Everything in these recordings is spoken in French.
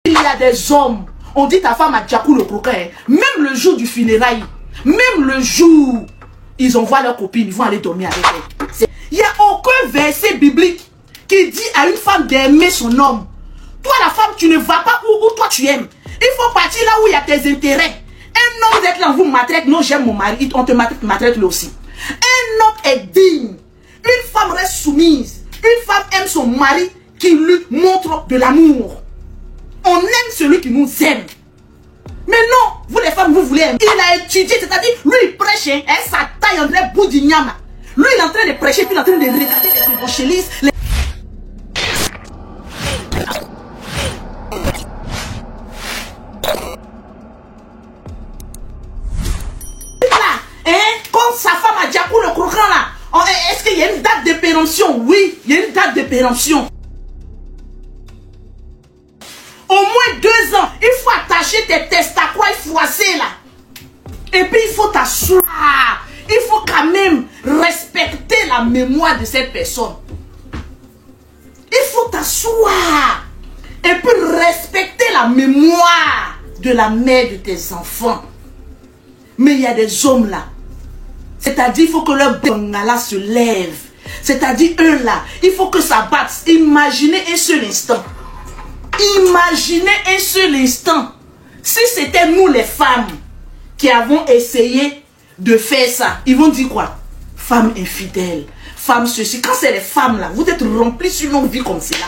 Il y a des hommes, on dit ta femme a Djakou le croquin, même le jour du funérail, même le jour, ils envoient leurs copines, ils vont aller dormir avec elle. Il n'y a aucun verset biblique qui dit à une femme d'aimer son homme. Toi la femme, tu ne vas pas où toi tu aimes. Il faut partir là où il y a tes intérêts. Un homme, vous êtes là, vous maltraite, non j'aime mon mari, on te maltraite lui aussi. Un homme est digne. Une femme reste soumise. Une femme aime son mari qui lui montre de l'amour. On aime celui qui nous aime. Mais non, vous les femmes, vous voulez aimer. Il a étudié, c'est-à-dire, lui il prêche, hein, sa taille en vrai bout d'ignama. Lui il est en train de prêcher, puis il est en train de regarder les évangélistes. Là, hein, comme sa femme a Djakou le croquant là. Est-ce qu'il y a une date de péremption? Oui, il y a une date de péremption. Au moins 2 ans, il faut attacher tes testacroix froissés là. Et puis il faut t'asseoir. Il faut quand même respecter la mémoire de cette personne. Il faut t'asseoir. Et puis respecter la mémoire de la mère de tes enfants. Mais il y a des hommes là. C'est-à-dire, il faut que leur bengala se lève. C'est-à-dire, eux là, il faut que ça batte. Imaginez un seul instant. Imaginez un seul instant. Si c'était nous les femmes qui avons essayé de faire ça, ils vont dire quoi? Femme infidèle, femme ceci. Quand c'est les femmes là, vous êtes remplis sur nos vies comme cela.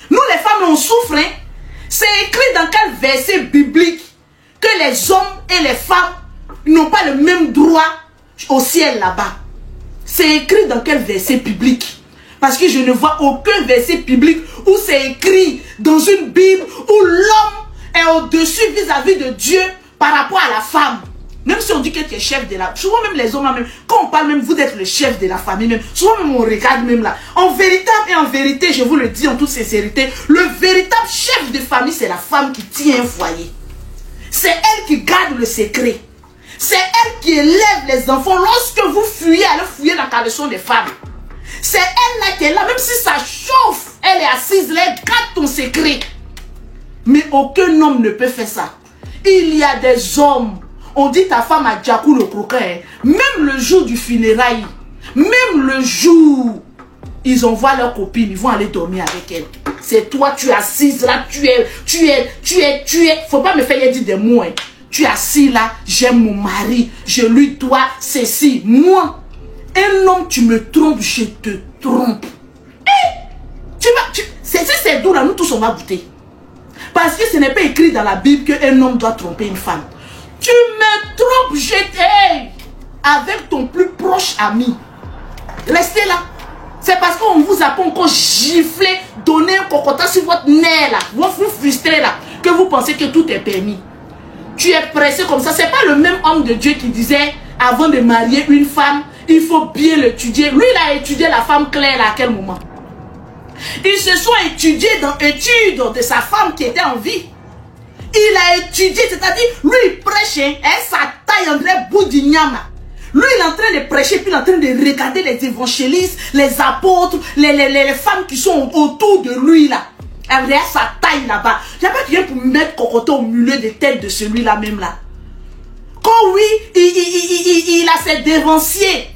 Nous les femmes, on souffre. Hein? C'est écrit dans quel verset biblique que les hommes et les femmes n'ont pas le même droit au ciel là-bas. C'est écrit dans quel verset biblique? Parce que je ne vois aucun verset biblique où c'est écrit dans une Bible où l'homme est au-dessus vis-à-vis de Dieu par rapport à la femme. Même si on dit que tu es chef de la... Souvent même les hommes, même, quand on parle même, vous êtes le chef de la famille même. Souvent même on regarde même là. En véritable et en vérité, je vous le dis en toute sincérité, le véritable chef de famille, c'est la femme qui tient un foyer. C'est elle qui garde le secret. C'est elle qui élève les enfants. Lorsque vous fuyez, allez fouiller dans la caleçon des femmes. C'est elle là qui est là. Même si ça chauffe, elle est assise là, elle garde ton secret. Mais aucun homme ne peut faire ça. Il y a des hommes. On dit ta femme a Djakou le croquin. Même le jour du funérail, même le jour, ils envoient leurs copines, ils vont aller dormir avec elle. C'est toi, tu es assise là, tu es. Faut pas me faire dire des mots. Hein. Tu es assis là, j'aime mon mari, je lui dois ceci. Moi, un homme, tu me trompes, je te trompe. C'est d'où là, nous tous on va goûter. Parce que ce n'est pas écrit dans la Bible qu'un homme doit tromper une femme. Tu me trompes, je t'aime. Avec ton plus proche ami. Restez là. C'est parce qu'on vous a pas encore giflé, donné un cocotin sur votre nez là. Vous vous frustrez là. Que vous pensez que tout est permis. Tu es pressé comme ça. C'est pas le même homme de Dieu qui disait avant de marier une femme, il faut bien l'étudier. Lui, il a étudié la femme Claire là, à quel moment? Ils se sont étudiés dans l'étude de sa femme qui était en vie. Il a étudié, c'est-à-dire, lui il prêche, hein, sa taille en vrai bout d'ignama. Lui il est en train de prêcher, puis il est en train de regarder les évangélistes, les apôtres, les femmes qui sont autour de lui là. Avec sa taille là-bas. Il n'y a pas quelqu'un pour mettre cocoton au milieu des têtes de celui-là même là. Quand oui, il a ses dévanciers.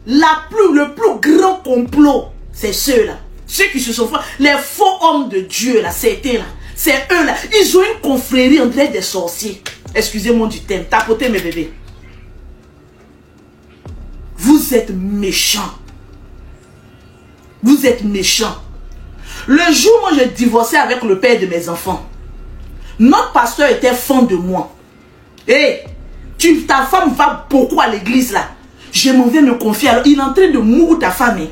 Le plus grand complot, c'est ceux-là. Ceux qui se sont fait, les faux hommes de Dieu là, c'était là. C'est eux là. Ils ont une confrérie entre des sorciers. Excusez-moi du thème. Tapotez mes bébés. Vous êtes méchants. Vous êtes méchants. Le jour où moi j'ai divorcé avec le père de mes enfants, notre pasteur était fan de moi. Ta femme va beaucoup à l'église là. Je m'en vais me confier. Alors il est en train de mourir ta femme.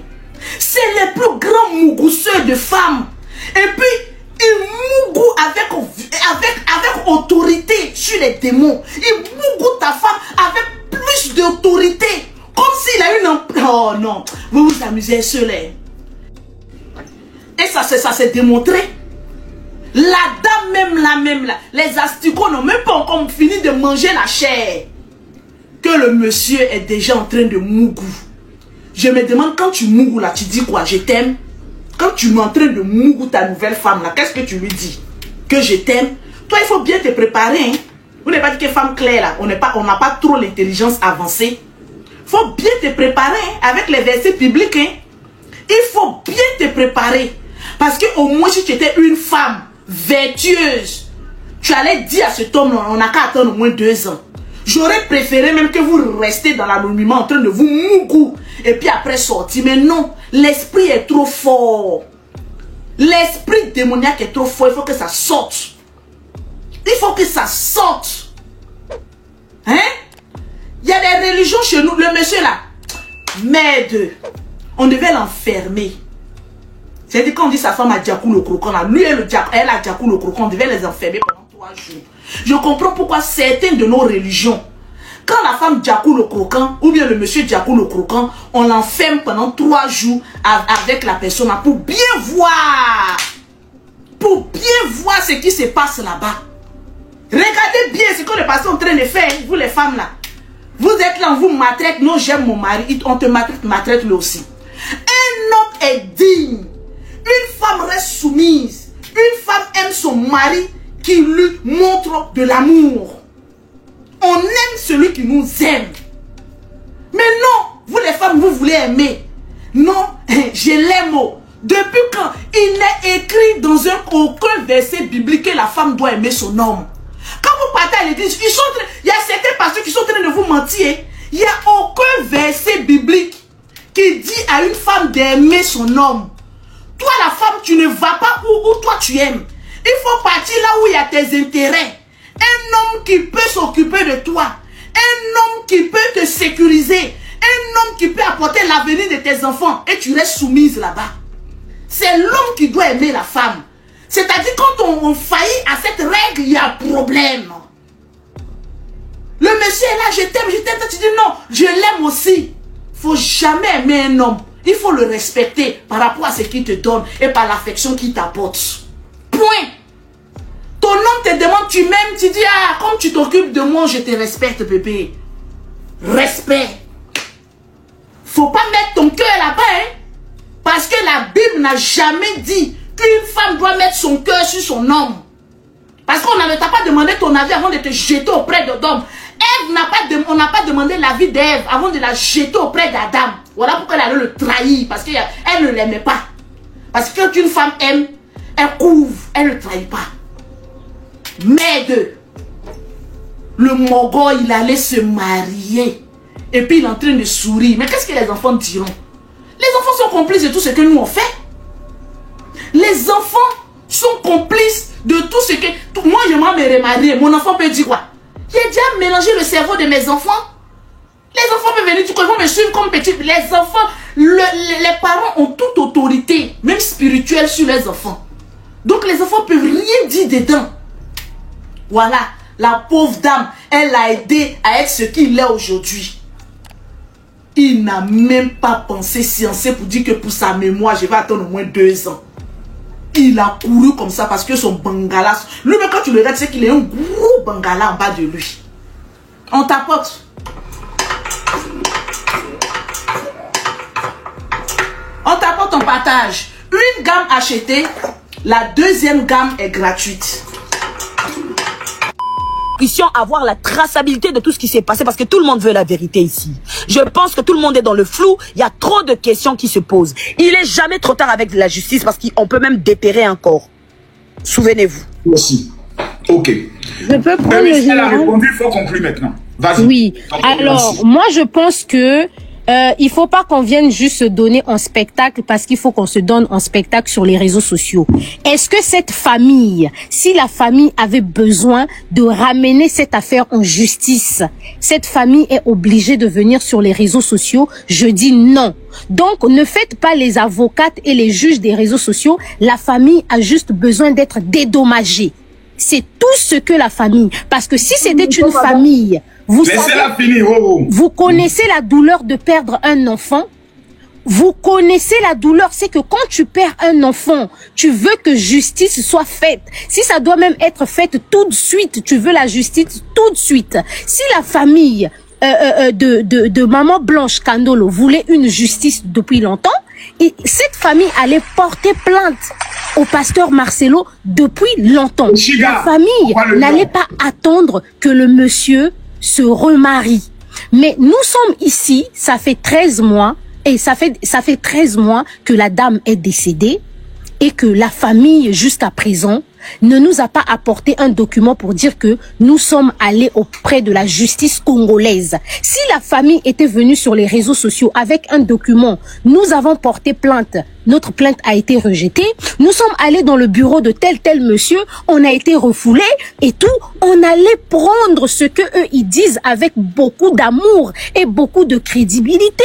C'est les plus grands mougousseurs de femmes. Et puis il mougoue avec autorité sur les démons. Il mougoue ta femme avec plus d'autorité. Comme s'il a une... Oh non, vous vous amusez seul. Et ça s'est démontré. La dame même là, les asticots n'ont même pas encore fini de manger la chair. Que le monsieur est déjà en train de mougou. Je me demande, quand tu mougou là, tu dis quoi? Je t'aime. Quand tu es en train de mougou ta nouvelle femme là, qu'est-ce que tu lui dis? que je t'aime. Toi, il faut bien te préparer. Hein. Vous n'avez pas dit que femme claire, là, on n'a pas trop l'intelligence avancée. Il faut bien te préparer hein, avec les versets bibliques. Hein. Il faut bien te préparer. Parce qu'au moins, si tu étais une femme vertueuse, tu allais dire à cet homme, on n'a qu'à attendre au moins 2 ans. J'aurais préféré même que vous restiez dans l'anonymat en train de vous moucou et puis après sortir. Mais non, l'esprit est trop fort. L'esprit démoniaque est trop fort. Il faut que ça sorte. Il faut que ça sorte. Hein? Il y a des religions chez nous. Le monsieur là, merde, on devait l'enfermer. C'est-à-dire quand on dit sa femme a Djakou le croquant, là, lui et elle a Djakou le croquant, on devait les enfermer pendant 3 jours. Je comprends pourquoi certaines de nos religions, quand la femme Djakou le croquant, ou bien le monsieur Djakou le croquant, on l'enferme pendant 3 jours avec la personne pour bien voir. Pour bien voir ce qui se passe là-bas. Regardez bien ce que le pasteur est en train de faire, vous les femmes là. Vous êtes là, on vous maltraite, non j'aime mon mari, on te maltraite lui aussi. Un homme est digne. Une femme reste soumise. Une femme aime son mari qui lui montre de l'amour. On aime celui qui nous aime. Mais non, vous les femmes, vous voulez aimer. Non, je l'aime. Depuis quand il n'est écrit dans aucun verset biblique que la femme doit aimer son homme. Quand vous partez à l'église, il y a certains pasteurs qui sont en train de vous mentir. Il n'y a aucun verset biblique qui dit à une femme d'aimer son homme. Toi, la femme, tu ne vas pas où toi tu aimes. Il faut partir là où il y a tes intérêts. Un homme qui peut s'occuper de toi. Un homme qui peut te sécuriser. Un homme qui peut apporter l'avenir de tes enfants. Et tu restes soumise là-bas. C'est l'homme qui doit aimer la femme. C'est-à-dire quand on faillit à cette règle, il y a problème. Le monsieur est là, je t'aime, tu dis non, je l'aime aussi. Il ne faut jamais aimer un homme. Il faut le respecter par rapport à ce qu'il te donne et par l'affection qu'il t'apporte. Point. Ton homme te demande, tu m'aimes, tu dis, ah, comme tu t'occupes de moi, je te respecte, bébé. Respect. Faut pas mettre ton cœur là-bas, hein. Parce que la Bible n'a jamais dit qu'une femme doit mettre son cœur sur son homme. Parce qu'on ne t'a pas demandé ton avis avant de te jeter auprès d'Adam. On n'a pas demandé l'avis d'Ève avant de la jeter auprès d'Adam. Voilà pourquoi elle allait le trahir. Parce qu'elle ne l'aimait pas. Parce que quand une femme aime, elle couvre, elle ne trahit pas. Mais le mogol, il allait se marier. Et puis il est en train de sourire. Mais qu'est-ce que les enfants diront? Les enfants sont complices de tout ce que nous on fait. Les enfants sont complices de tout ce que... Moi, je m'en me remarier. Mon enfant peut dire quoi? J'ai déjà mélangé le cerveau de mes enfants. Les enfants peuvent venir, ils vont me suivre comme petit. Les enfants, les parents ont toute autorité, même spirituelle, sur les enfants. Donc les enfants peuvent rien dire dedans. Voilà, la pauvre dame, elle a aidé à être ce qu'il est aujourd'hui. Il n'a même pas pensé sciencer pour dire que pour sa mémoire, je vais attendre au moins 2 ans. Il a couru comme ça parce que son bangala... Lui-même, quand tu le regardes, c'est qu'il est un gros bangala en bas de lui. On t'apporte. On t'apporte ton partage. Une gamme achetée, la deuxième gamme est gratuite. Avoir la traçabilité de tout ce qui s'est passé parce que tout le monde veut la vérité ici. Je pense que tout le monde est dans le flou. Il y a trop de questions qui se posent. Il est jamais trop tard avec la justice parce qu'on peut même déterrer un corps. Souvenez-vous. Merci. Ok. Je peux prendre le général. Elle a répondu, il faut conclure maintenant. Vas-y. Oui. Alors, moi, je pense que il faut pas qu'on vienne juste se donner en spectacle parce qu'il faut qu'on se donne en spectacle sur les réseaux sociaux. Est-ce que cette famille, si la famille avait besoin de ramener cette affaire en justice, cette famille est obligée de venir sur les réseaux sociaux? Je dis non. Donc, ne faites pas les avocates et les juges des réseaux sociaux. La famille a juste besoin d'être dédommagée. C'est tout ce que la famille... Parce que si c'était une famille... Vous savez, vous connaissez la douleur de perdre un enfant. Vous connaissez la douleur. C'est que quand tu perds un enfant, tu veux que justice soit faite. Si ça doit même être fait tout de suite, tu veux la justice tout de suite. Si la famille de Maman Blanche Kandolo voulait une justice depuis longtemps, Et cette famille allait porter plainte au pasteur Marcelo depuis longtemps. La famille n'allait pas attendre que le monsieur se remarie. Mais nous sommes ici, ça fait 13 mois, et ça fait 13 mois que la dame est décédée et que la famille, jusqu'à présent, ne nous a pas apporté un document pour dire que nous sommes allés auprès de la justice congolaise. Si la famille était venue sur les réseaux sociaux avec un document, nous avons porté plainte, notre plainte a été rejetée, nous sommes allés dans le bureau de tel monsieur, on a été refoulés et tout, on allait prendre ce que eux ils disent avec beaucoup d'amour et beaucoup de crédibilité.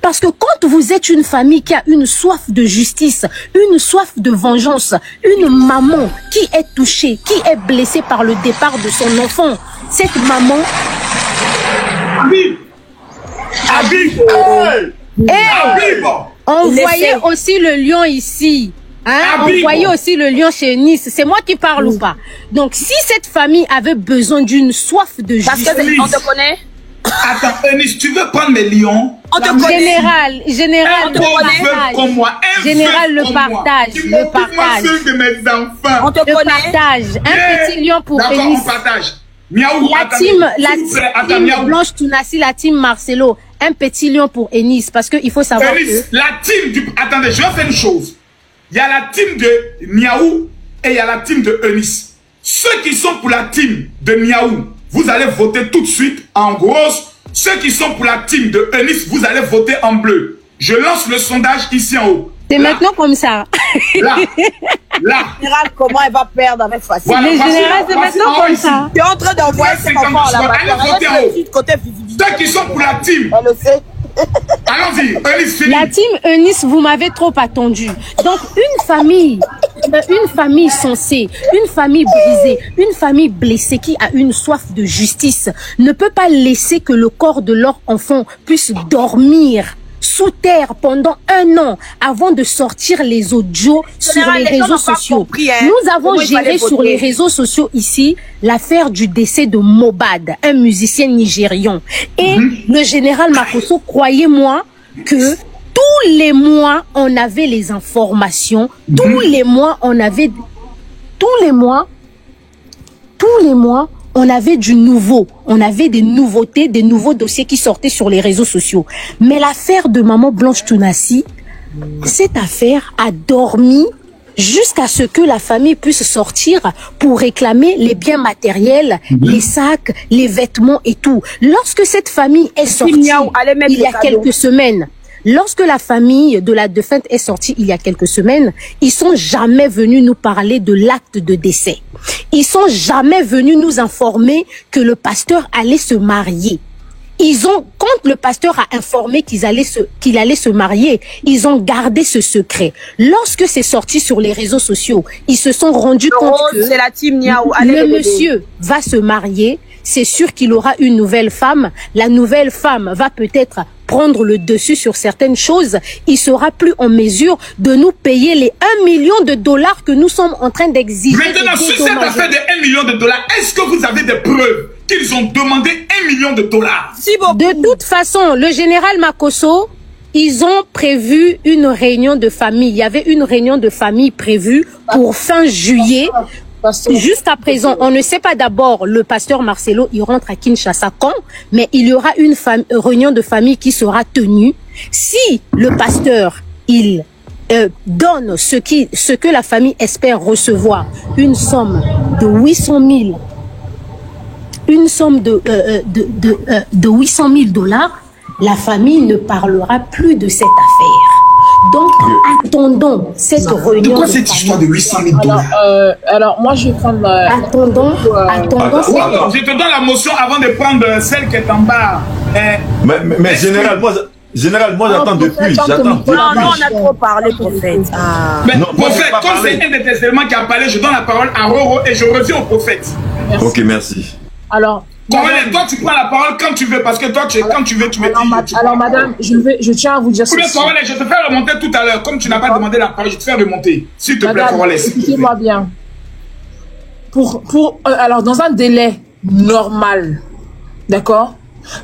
Parce que quand vous êtes une famille qui a une soif de justice, une soif de vengeance, une maman qui est touchée, qui est blessée par le départ de son enfant, cette maman... Habib, envoyez aussi le lion ici. Hein? Envoyez aussi le lion chez Nice. C'est moi qui parle ou pas? Donc, si cette famille avait besoin d'une soif de justice... Parce que on te connaît. Attends, Eunice, tu veux prendre les lions? On te connaît. Général, le partage. Le partage. De mes enfants. On te Le connaît. partage. Un petit lion pour D'accord, Eunice. on partage. Miaou, La team Blanche Tounassi, la team Marcelo. Un petit lion pour Eunice. Parce qu'il faut savoir Eunice, que... la team du... Attendez, je vais faire une chose. Il y a la team de Miaou et il y a la team de Eunice. Ceux qui sont pour la team de Miaou, vous allez voter tout de suite en rose. Ceux qui sont pour la team de Eunice, vous allez voter en bleu. Je lance le sondage ici en haut. C'est maintenant comme ça. Là. Général, comment elle va perdre avec facile. Voilà, Les générales, c'est maintenant comme ça. Tu es en train d'envoyer cet enfant là-bas. Allez voter en haut. Côté visibilité. Ceux qui sont pour la team. Elle le sait. Allons-y, Eunice, fini. La team Eunice, vous m'avez trop attendu. Donc, une famille sensée, une famille brisée, une famille blessée qui a une soif de justice ne peut pas laisser que le corps de leur enfant puisse dormir sous terre pendant 1 an avant de sortir les audios sur les réseaux sociaux. Nous avons géré sur les réseaux sociaux ici l'affaire du décès de Mobad, un musicien nigérian. Et le général Makosso, croyez-moi que tous les mois, on avait les informations. Tous les mois, on avait du nouveau. On avait des nouveautés, des nouveaux dossiers qui sortaient sur les réseaux sociaux. Mais l'affaire de Maman Blanche Tounassi, cette affaire a dormi jusqu'à ce que la famille puisse sortir pour réclamer les biens matériels, les sacs, les vêtements et tout. Lorsque cette famille est sortie, il y a quelques semaines, lorsque la famille de la défunte est sortie il y a quelques semaines, ils sont jamais venus nous parler de l'acte de décès. Ils sont jamais venus nous informer que le pasteur allait se marier. Quand le pasteur a informé qu'il allait se marier, ils ont gardé ce secret. Lorsque c'est sorti sur les réseaux sociaux, ils se sont rendus compte que la team le monsieur va se marier. C'est sûr qu'il aura une nouvelle femme. La nouvelle femme va peut-être prendre le dessus sur certaines choses. Il sera plus en mesure de nous payer les 1 million de dollars que nous sommes en train d'exiger. Maintenant, sur cette affaire de 1 million de dollars, est-ce que vous avez des preuves qu'ils ont demandé 1 million de dollars? De toute façon, le général Makosso, ils ont prévu une réunion de famille. Il y avait une réunion de famille prévue pour fin juillet. Jusqu'à présent, on ne sait pas d'abord, le pasteur Marcelo, il rentre à Kinshasa quand, mais il y aura une réunion de famille qui sera tenue. Si le pasteur, il donne ce que la famille espère recevoir, une somme de 800 000, une somme de 800 000 dollars, la famille ne parlera plus de cette affaire. Donc, attendons cette réunion. De quoi cette histoire de 800 000 dollars? Alors, moi, je vais prendre... Attendons. Je te donne la motion avant de prendre celle qui est en bas. Mais général, moi j'attends depuis. Non, on a trop parlé, prophète. Mais prophète, comme c'est un des tes éléments qui a parlé, je donne la parole à Roro et je reviens au prophète. Merci. Ok, merci. Alors... Toi, tu prends la parole quand tu veux, parce que toi, quand tu veux, tu me dis. Alors, madame, je tiens à vous dire ceci. Corolais, je te fais remonter tout à l'heure. Comme tu n'as pas demandé la parole, je te fais remonter. S'il te plaît, Corolais. Écoutez-moi bien. Alors, dans un délai normal, d'accord,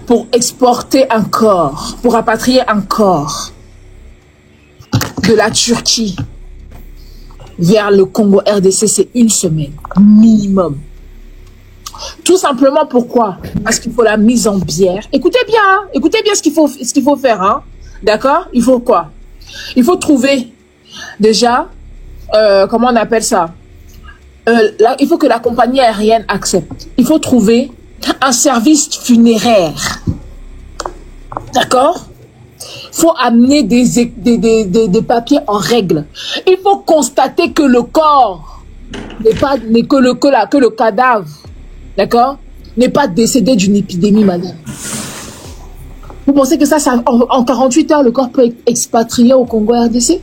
pour exporter un corps, pour rapatrier un corps, de la Turquie vers le Congo RDC, c'est 1 semaine minimum. Tout simplement pourquoi? Parce qu'il faut la mise en bière. Écoutez bien ce qu'il faut faire, hein. D'accord? Il faut quoi? Il faut trouver déjà, comment on appelle ça? Là, il faut que la compagnie aérienne accepte. Il faut trouver un service funéraire. D'accord? Il faut amener des papiers en règle. Il faut constater que le corps que le cadavre, d'accord, n'est pas décédé d'une épidémie, madame. Vous pensez que ça en 48 heures, le corps peut être expatrié au Congo RDC?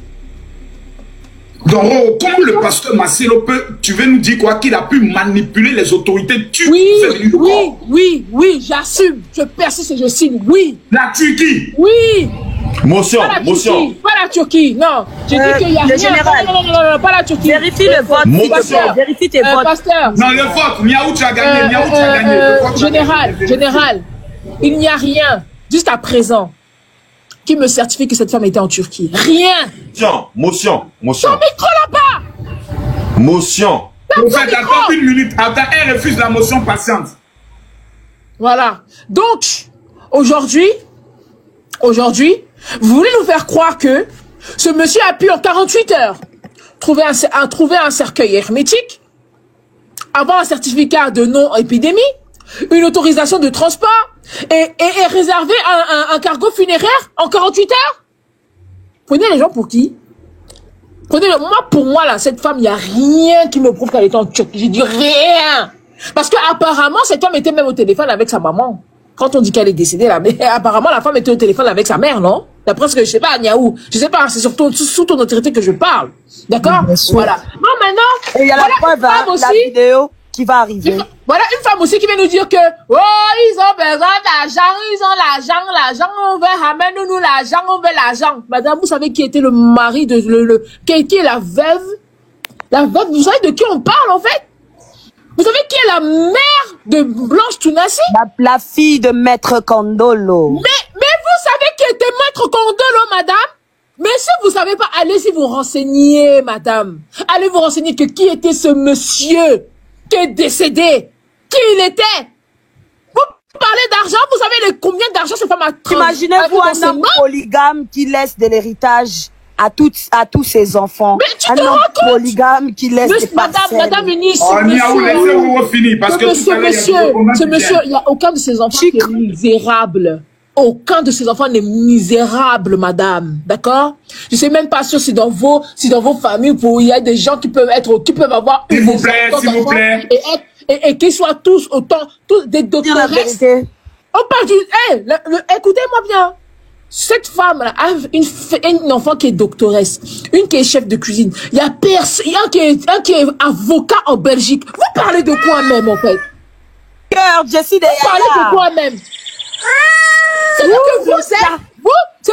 Donc, comment le pasteur Marcelo tu veux nous dire quoi? Qu'il a pu manipuler les autorités turques? Oui, j'assume, je persiste et je signe, oui. La Turquie? Oui. Motion. Pas la Turquie, non. J'ai dit qu'il y a rien. Général. Non, pas la Turquie. Vérifie le vote. Pasteur, Vérifie tes votes. pasteur. Non, le vote. Niaou, tu as gagné. Niaou, tu as gagné. Général, il n'y a rien, jusqu'à présent, qui me certifie que cette femme était en Turquie. Rien. Motion. Ton micro là-bas. Motion. Vous faites, attends 1 minute. Attends, elle refuse la motion patiente. Voilà. Donc, aujourd'hui, vous voulez nous faire croire que ce monsieur a pu en 48 heures trouver un cercueil hermétique, avoir un certificat de non-épidémie, une autorisation de transport et réserver un cargo funéraire en 48 heures? Prenez les gens pour qui? Pour moi, là, cette femme, il n'y a rien qui me prouve qu'elle était en Turquie. J'ai dit rien. Parce que apparemment, cette femme était même au téléphone avec sa maman. Quand on dit qu'elle est décédée, là, mais apparemment, la femme était au téléphone avec sa mère, non? D'après ce que je sais pas, Niaou. Je sais pas, c'est surtout sous ton autorité que je parle. D'accord? Voilà. Non, maintenant. Et il y a la preuve, la vidéo qui va arriver. Voilà une femme aussi qui vient nous dire que, oh, ils ont besoin d'argent, l'argent, on veut, ramène-nous l'argent, on veut l'argent. Madame, vous savez qui était le mari de, qui est la veuve? La veuve, vous savez de qui on parle, en fait? Vous savez qui est la mère de Blanche Tounassi? La fille de Maître Kondolo. Mais vous savez qui était Maître Kondolo, madame? Mais si vous savez pas, allez-y vous renseigner, madame. Allez vous renseigner que qui était ce monsieur qui est décédé? Qui il était? Vous parlez d'argent, vous savez combien d'argent cette femme a Imaginez-vous un homme polygame qui laisse de l'héritage à tous ses enfants. Mais tu te un homme rends compte? polygame qui laisse des parcelles. Madame Eunice, ce monsieur, il n'y a aucun de ses enfants qui est misérable. Aucun de ses enfants n'est misérable, madame. D'accord? Je sais même pas sûr si dans vos familles, il y a des gens qui peuvent avoir s'il vous plaît. Et qu'ils soient tous des doctoresses. On parle écoutez-moi bien. Cette femme-là a une enfant qui est doctoresse, une qui est chef de cuisine. Il y a un qui est avocat en Belgique. Vous parlez de quoi même, en fait? Jessie, vous parlez de quoi même? C'est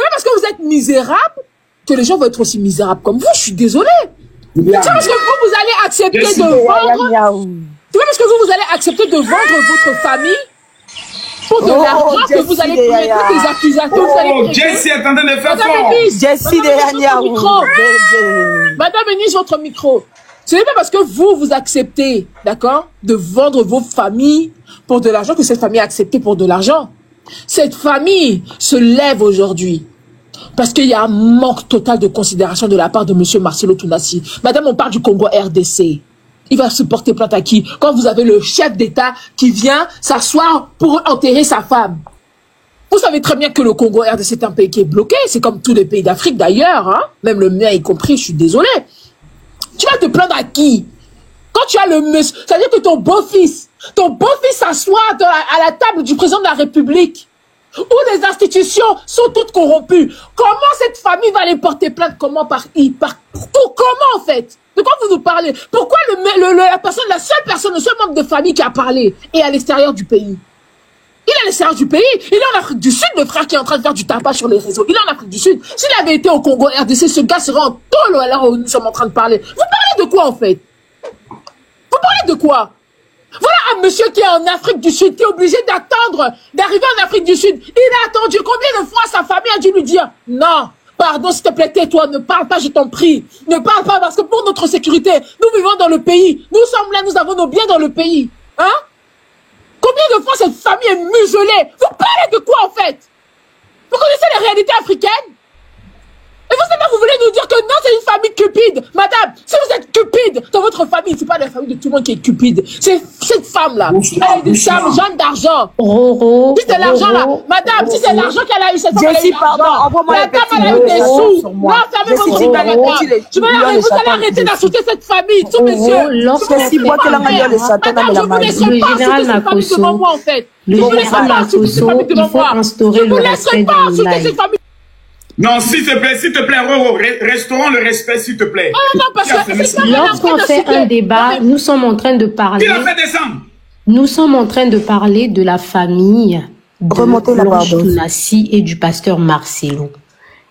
pas parce que vous êtes misérable que les gens vont être aussi misérables comme vous. Je suis désolée. C'est parce que vous allez accepter de vendre. C'est pas parce que vous allez accepter de vendre votre famille pour de l'argent que vous allez mettre des accusations. Jessie est en train de faire fort. Jessie Madame Eunice, votre micro. Ce n'est pas parce que vous acceptez, d'accord, de vendre vos familles pour de l'argent que cette famille a accepté pour de l'argent. Cette famille se lève aujourd'hui parce qu'il y a un manque total de considération de la part de monsieur Marcelo Tounassi. Madame, on parle du Congo RDC. Il va se porter plainte à qui? Quand vous avez le chef d'État qui vient s'asseoir pour enterrer sa femme. Vous savez très bien que le Congo RDC est un pays qui est bloqué. C'est comme tous les pays d'Afrique d'ailleurs, hein? Même le mien y compris, je suis désolée. Tu vas te plaindre à qui? Quand tu as le monsieur, c'est-à-dire que ton beau-fils s'assoit à la table du président de la République, où les institutions sont toutes corrompues. Comment cette famille va aller porter plainte? Comment comment en fait? De quoi vous nous parlez? Pourquoi la seule personne, le seul membre de famille qui a parlé est à l'extérieur du pays? Il est à l'extérieur du pays. Il est en Afrique du Sud, le frère qui est en train de faire du tabac sur les réseaux. Il est en Afrique du Sud. S'il avait été au Congo RDC, ce gars serait en tôle à l'heure où nous sommes en train de parler. Vous parlez de quoi en fait? Vous parlez de quoi? Voilà un monsieur qui est en Afrique du Sud, qui est obligé d'arriver en Afrique du Sud. Il a attendu combien de fois sa famille a dû lui dire non, Pardon, s'il te plaît, tais-toi, ne parle pas, je t'en prie. Ne parle pas, parce que pour notre sécurité, nous vivons dans le pays. Nous sommes là, nous avons nos biens dans le pays. Hein? Combien de fois cette famille est muselée? Vous parlez de quoi, en fait? Vous connaissez les réalités africaines? Et vous voulez nous dire que non, c'est une famille cupide. Madame, si vous êtes cupide dans votre famille, c'est pas la famille de tout le monde qui est cupide. C'est cette femme-là. Elle a des Jeanne d'argent. Roro. Si c'est l'argent là, madame, si c'est l'argent qu'elle a eu, cette femme, Jessie, pardon, envoie-moi la les dame, petits elle a eu des euros sous. sur moi. Non, fermez Jessie, votre tu gueule, vas madame. retirer les Vous allez millions arrêter de d'insulter cette famille, tous Oh, messieurs. lorsque Jessie, bois que l'angélien les satans Madame, je vous laisserai Le pas général insulter cette famille Makosso. devant moi, en fait. Le Je vous général laisserai pas insulter cette Makosso, famille devant il faut moi. instaurer Je vous le laisserai respect pas dans le insulter live. cette famille. Non, s'il te plaît, Roro, restaurons le respect, s'il te plaît. Non, parce Qui a que fait c'est ça? pas Lorsqu'on fait un débat, nous sommes en train de parler. Qui l'a fait descendre? Nous sommes en train de parler de la famille de Remontez la Blanche barre d'os. Tounassi et du pasteur Marcelo.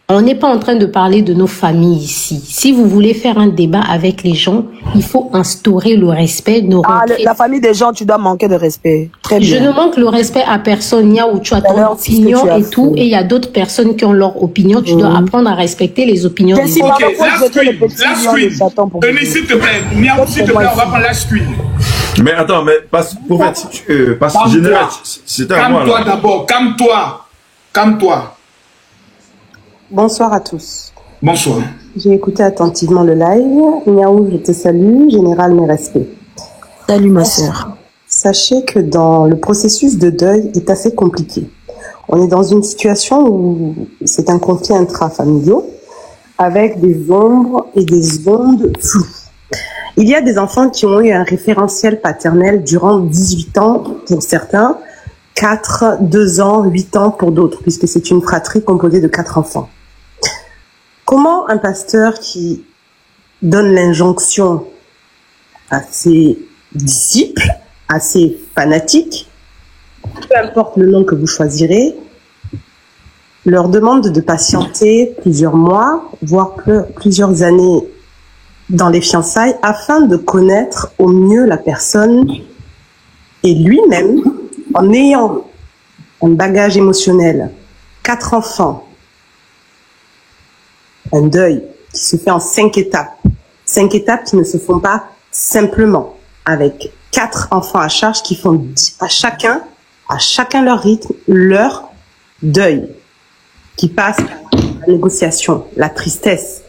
On n'est pas en train de parler de nos familles ici. Si vous voulez faire un débat avec les gens, il faut instaurer le respect. La famille des gens, tu dois manquer de respect. Très bien. Je ne manque le respect à personne. Il y a où tu as ton Alors, c'est ce que opinion tu as et tout, fait. et il y a d'autres personnes qui ont leur opinion. Tu dois apprendre à respecter les opinions des Jessie, autres. Ok, pardon, faut last jeter les screen, petits last millions de screen. satans pour Denis, vous. s'il te plaît, Miaou, s'il te plaît, on va prendre last screen. Mais attends, mais parce que général, c'était à moi Calme-toi là. d'abord, calme-toi. Bonsoir à tous. Bonsoir. J'ai écouté attentivement le live. Miaou, je te salue. Général, mes respects. Salut ma sœur. Sachez que dans le processus de deuil est assez compliqué. On est dans une situation où c'est un conflit intrafamilial avec des ombres et des ondes floues. Il y a des enfants qui ont eu un référentiel paternel durant 18 ans pour certains, 4, 2 ans, 8 ans pour d'autres, puisque c'est une fratrie composée de 4 enfants. Comment un pasteur qui donne l'injonction à ses disciples, à ses fanatiques, peu importe le nom que vous choisirez, leur demande de patienter plusieurs mois, voire plusieurs années dans les fiançailles, afin de connaître au mieux la personne et lui-même, en ayant un bagage émotionnel, 4 enfants, un deuil qui se fait en 5 étapes. 5 étapes qui ne se font pas simplement, avec 4 enfants à charge qui font à chacun leur rythme, leur deuil, qui passe par la négociation, la tristesse,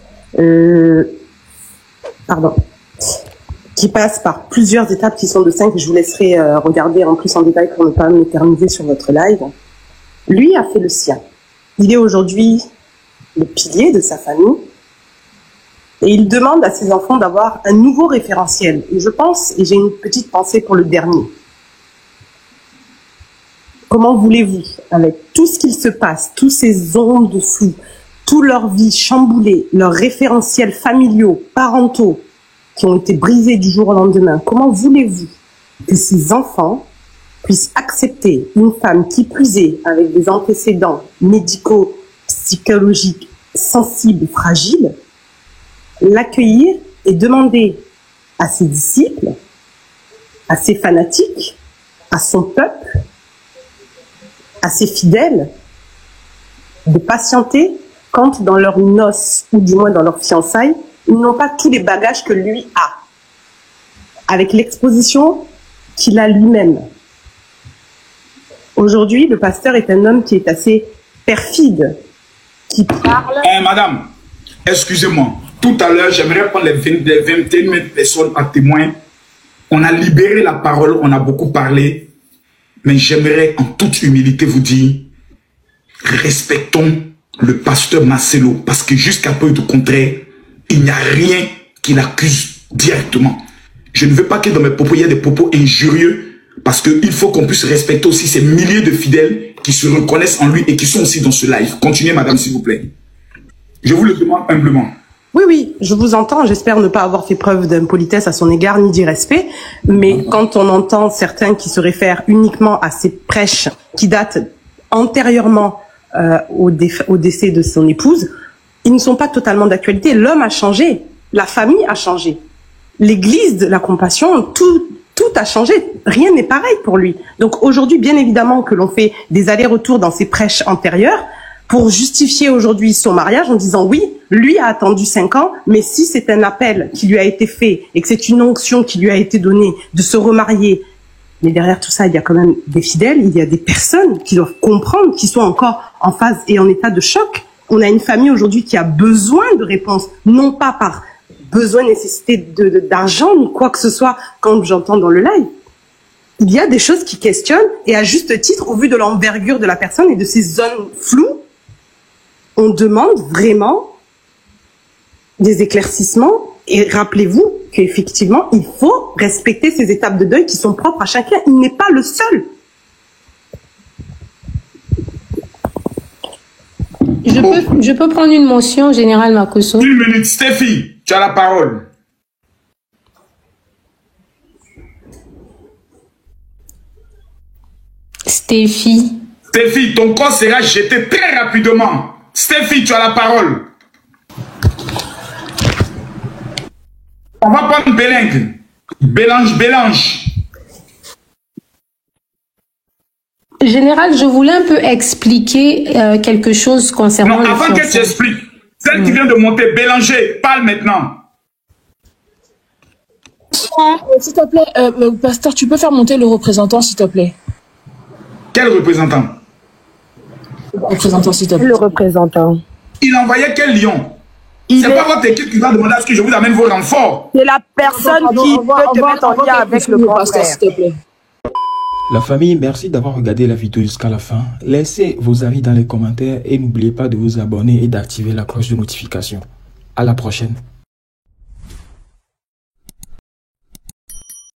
qui passe par plusieurs étapes qui sont de 5, je vous laisserai regarder en plus en détail pour ne pas m'éterniser sur votre live. Lui a fait le sien. Il est aujourd'hui le pilier de sa famille et il demande à ses enfants d'avoir un nouveau référentiel. Et je pense, et j'ai une petite pensée pour le dernier. Comment voulez-vous, avec tout ce qu'il se passe, tous ces ondes de flou, toute leur vie chamboulée, leurs référentiels familiaux, parentaux, qui ont été brisés du jour au lendemain, comment voulez-vous que ces enfants puissent accepter une femme qui plus est, avec des antécédents médicaux, psychologiques, sensibles, fragiles, l'accueillir et demander à ses disciples, à ses fanatiques, à son peuple, à ses fidèles, de patienter quand dans leurs noces, ou du moins dans leurs fiançailles, ils n'ont pas tous les bagages que lui a, avec l'exposition qu'il a lui-même. Aujourd'hui, le pasteur est un homme qui est assez perfide, qui parle... Madame, excusez-moi. Tout à l'heure, j'aimerais prendre les 21 000 personnes à témoin. On a libéré la parole, on a beaucoup parlé. Mais j'aimerais en toute humilité vous dire, respectons le pasteur Marcelo, parce que jusqu'à peu de contraire, il n'y a rien qui l'accuse directement. Je ne veux pas que dans mes propos, il y ait des propos injurieux, parce qu'il faut qu'on puisse respecter aussi ces milliers de fidèles qui se reconnaissent en lui et qui sont aussi dans ce live. Continuez, madame, s'il vous plaît. Je vous le demande humblement. Oui, je vous entends. J'espère ne pas avoir fait preuve d'impolitesse à son égard ni d'irrespect. Mais quand on entend certains qui se réfèrent uniquement à ces prêches qui datent antérieurement au décès de son épouse, ils ne sont pas totalement d'actualité. L'homme a changé, la famille a changé, l'église de la compassion, tout a changé. Rien n'est pareil pour lui. Donc aujourd'hui, bien évidemment que l'on fait des allers-retours dans ces prêches antérieurs, pour justifier aujourd'hui son mariage en disant oui, lui a attendu 5 ans, mais si c'est un appel qui lui a été fait et que c'est une onction qui lui a été donnée de se remarier, mais derrière tout ça, il y a quand même des fidèles, il y a des personnes qui doivent comprendre, qui sont encore en phase et en état de choc. On a une famille aujourd'hui qui a besoin de réponses, non pas par besoin, nécessité d'argent ni quoi que ce soit, comme j'entends dans le live. Il y a des choses qui questionnent, et à juste titre, au vu de l'envergure de la personne et de ces zones floues, on demande vraiment des éclaircissements. Et rappelez-vous qu'effectivement, il faut respecter ces étapes de deuil qui sont propres à chacun. Il n'est pas le seul. Je peux prendre une mention, Général Makosso. 1 minute, Stéphie, tu as la parole. Stéphie, ton corps sera jeté très rapidement. Stéphie, tu as la parole. On va prendre Bélingue. Bélange. Général, je voulais un peu expliquer quelque chose concernant Non, avant que tu expliques, celle qui vient de monter, Bélanger, parle maintenant. S'il te plaît, pasteur, tu peux faire monter le représentant, s'il te plaît. Quel représentant? Le représentant, s'il te plaît. Le représentant. Il envoyait quel lion? C'est pas votre équipe qui va demander à ce que je vous amène vos renforts. C'est la personne qui peut te mettre en lien avec le grand frère. S'il te plaît. La famille, merci d'avoir regardé la vidéo jusqu'à la fin. Laissez vos avis dans les commentaires et n'oubliez pas de vous abonner et d'activer la cloche de notification. À la prochaine.